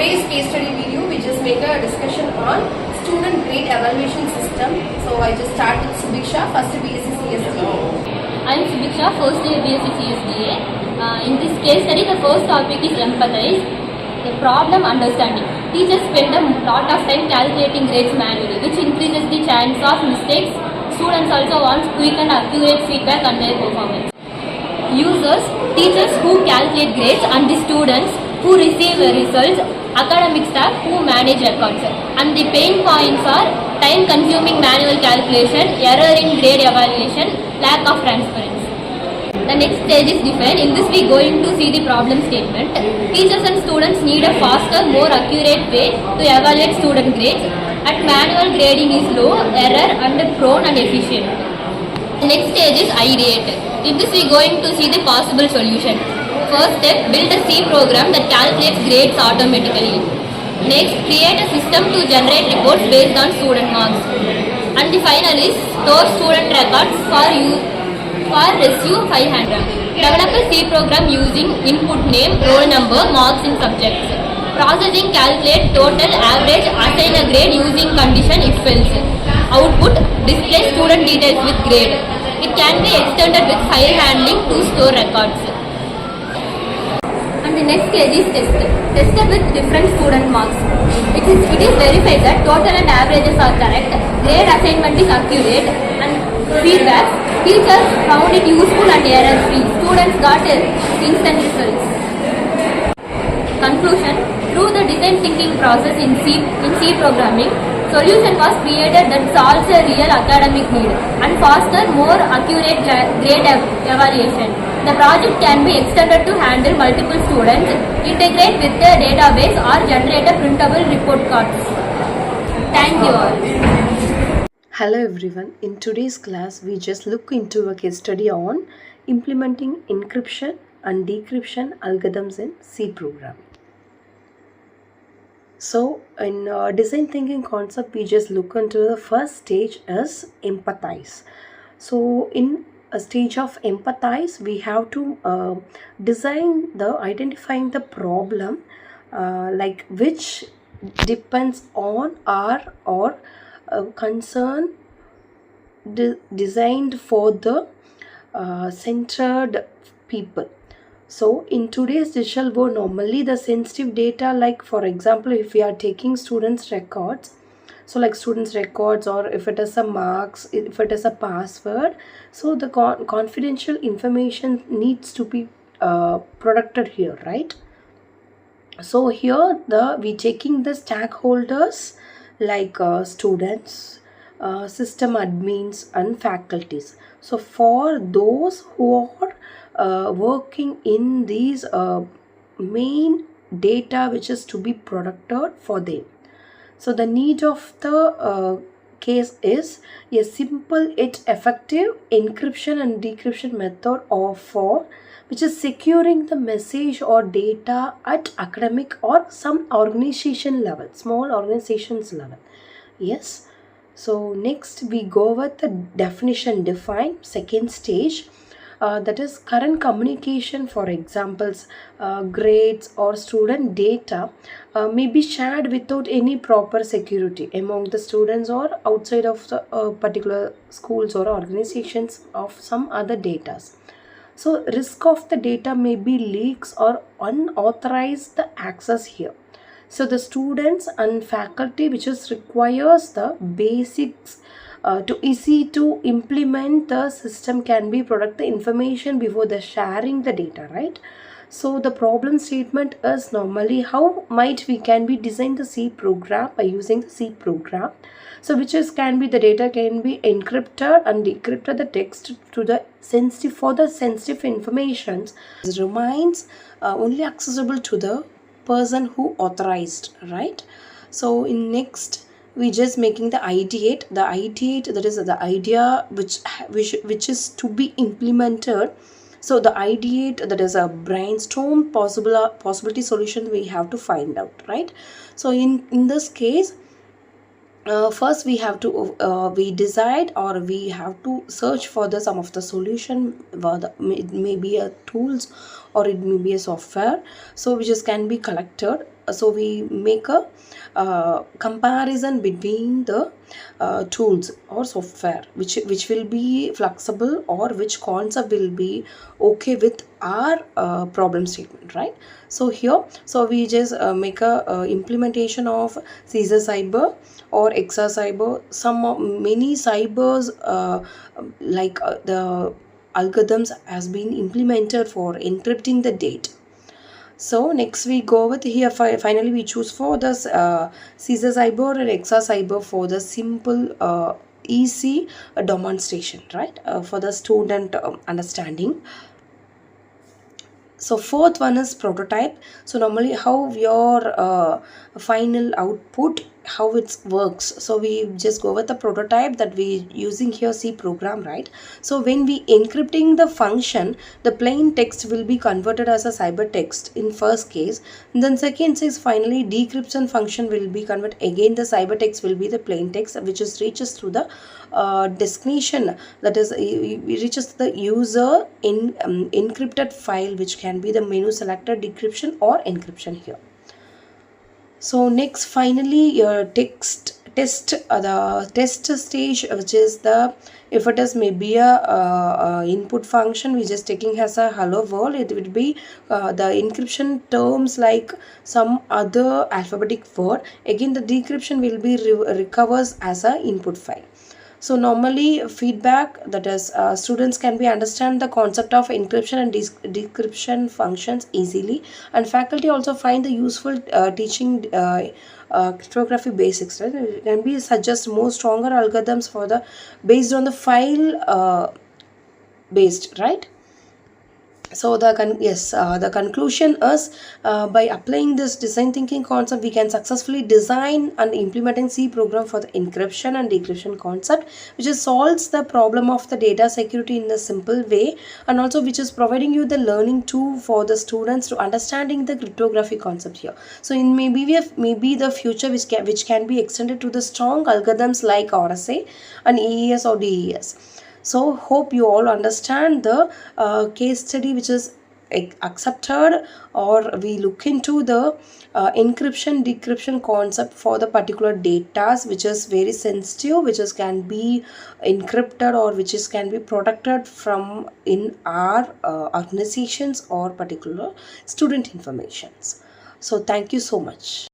today's case study video, we just make a discussion on student grade evaluation system. So I just start with Subiksha, first BSc CSDA. I'm Subiksha, first year BSc CSDA. In this case study, the first topic is empathize, the problem understanding. Teachers spend a lot of time calculating grades manually, which increases the chance of mistakes. Students also want quick and accurate feedback on their performance. Users, teachers who calculate grades and the students who receive results, academic staff who manage records. And the pain points are time-consuming manual calculation, error in grade evaluation, lack of transparency. The next stage is different. In this we going to see the problem statement. Teachers and students need a faster, more accurate way to evaluate student grades. At manual grading is low, error and prone and efficient. The next stage is ideate. In this we going to see the possible solution. First step, build a C program that calculates grades automatically. Next, create a system to generate reports based on student marks. And the final is store student records for resume file handler. Develop a C program using input name, roll number, marks in subjects. Processing, calculate total, average, assign a grade using condition if else. Output, display student details with grade. It can be extended with file handling to store records. And the next stage is tested. Tested with different student marks. It is verified that total and averages are correct, grade assignment is accurate, and feedback. Teachers found it useful and error-free. Students got instant results. Conclusion. Through the design thinking process in C programming, solution was created that solves a real academic need and faster, more accurate grade evaluation. The project can be extended to handle multiple students, integrate with the database or generate a printable report cards. Thank you all. Hello everyone. In today's class, we just look into a case study on implementing encryption and decryption algorithms in C programming. So in design thinking concept, we just look into the first stage as empathize. So in a stage of empathize, we have to design identifying the problem like which depends on our or concern designed for the centered people. So in today's digital world, normally the sensitive data, like for example, if we are taking students' records, so like students' records, or if it is a marks, if it is a password, so the confidential information needs to be protected here, right? So here we taking the stakeholders like students, system admins and faculties. So for those who are working in these main data which is to be protected for them. So the need of the case is a simple yet effective encryption and decryption method for which is securing the message or data at academic or some organization level, small organizations level. Yes. So next we go with the definition define, second stage. That is current communication, for examples, grades or student data may be shared without any proper security among the students or outside of the particular schools or organizations of some other data. So risk of the data may be leaks or unauthorized access here. So the students and faculty which is requires the basics to easy to implement the system can be protect the information before the sharing the data, right? So the problem statement is normally how might we can be design the C program by using the C program. So which is can be the data can be encrypted and decrypted the text to the sensitive for the sensitive informations remains only accessible to the person who authorized, right? So in next we just making the ideate. The ideate, that is the idea which is to be implemented. So the ideate, that is a brainstorm possibility solution we have to find out, right? So in this case, first we have to we decide or we have to search for the some of the solution. It may be a tools or it may be a software, so which is can be collected so we make a comparison between the tools or software which will be flexible or which concept will be okay with our problem statement, right? So here, so we just make a implementation of Caesar Cyber or Exa Cyber. Many cybers the algorithms has been implemented for encrypting the data. So next we go with here, finally we choose for the Caesar Cyber or Exa Cyber for the simple easy demonstration, right, for the student understanding. So fourth one is prototype. So normally how your final output, how it works. So we just go with the prototype that we using here C program, right? So when we encrypting the function, the plain text will be converted as a cyber text in first case. And then second is finally decryption function will be converted. Again the cyber text will be the plain text which is reaches through the destination, that is it reaches the user in encrypted file, which can be the menu selector, decryption or encryption here. So next finally your test the test stage, which is the, if it is maybe a input function we just taking as a hello world, it would be the encryption terms like some other alphabetic word. Again the decryption will be recovers as a input file. So normally feedback, that is students can be understand the concept of encryption and decryption functions easily, and faculty also find the useful teaching cryptography basics, right? It can be suggest more stronger algorithms for the based on the file based, right? So the the conclusion is by applying this design thinking concept, we can successfully design and implement C program for the encryption and decryption concept, which is solves the problem of the data security in a simple way, and also which is providing you the learning tool for the students to understanding the cryptography concept here. So in maybe the future which can be extended to the strong algorithms like RSA and AES or DES. So hope you all understand the case study which is accepted, or we look into the encryption decryption concept for the particular data which is very sensitive, which is can be encrypted or which is can be protected from in our organizations or particular student informations. So thank you so much.